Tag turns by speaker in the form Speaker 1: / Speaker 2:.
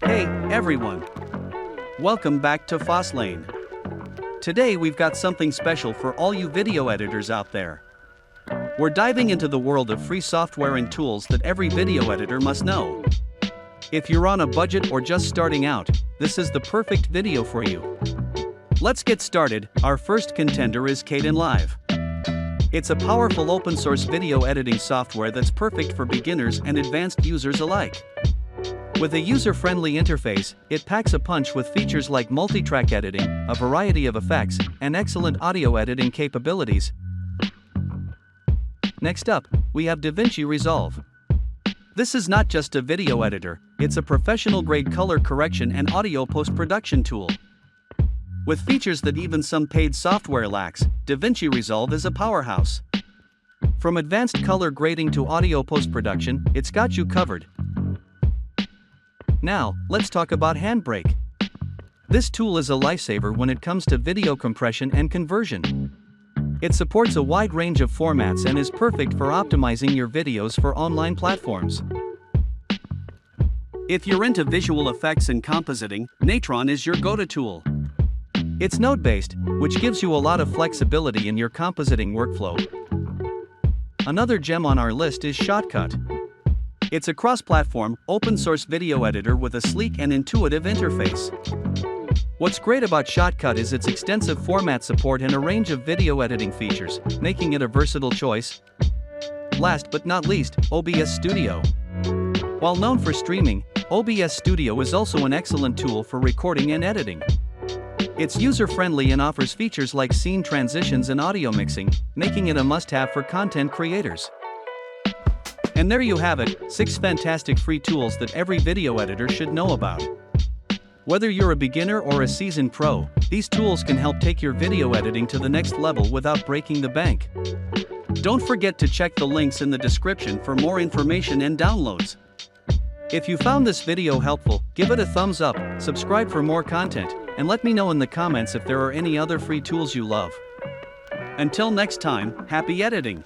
Speaker 1: Hey, everyone! Welcome back to Fastlane. Today we've got something special for all you video editors out there. We're diving into the world of free software and tools that every video editor must know. If you're on a budget or just starting out, this is the perfect video for you. Let's get started. Our first contender is Kdenlive. It's a powerful open-source video editing software that's perfect for beginners and advanced users alike. With a user-friendly interface, it packs a punch with features like multi-track editing, a variety of effects, and excellent audio editing capabilities. Next up, we have Vinci Resolve. This is not just a video editor, it's a professional-grade color correction and audio post-production tool. With features that even some paid software lacks, Vinci Resolve is a powerhouse. From advanced color grading to audio post-production, it's got you covered. Now, let's talk about Handbrake. This tool is a lifesaver when it comes to video compression and conversion. It supports a wide range of formats and is perfect for optimizing your videos for online platforms. If you're into visual effects and compositing, Natron is your go-to tool. It's node-based, which gives you a lot of flexibility in your compositing workflow. Another gem on our list is Shotcut. It's a cross-platform, open-source video editor with a sleek and intuitive interface. What's great about Shotcut is its extensive format support and a range of video editing features, making it a versatile choice. Last but not least, OBS Studio. While known for streaming, OBS Studio is also an excellent tool for recording and editing. It's user-friendly and offers features like scene transitions and audio mixing, making it a must-have for content creators. And there you have it, 6 fantastic free tools that every video editor should know about. Whether you're a beginner or a seasoned pro, these tools can help take your video editing to the next level without breaking the bank. Don't forget to check the links in the description for more information and downloads. If you found this video helpful, give it a thumbs up, subscribe for more content, and let me know in the comments if there are any other free tools you love. Until next time, happy editing!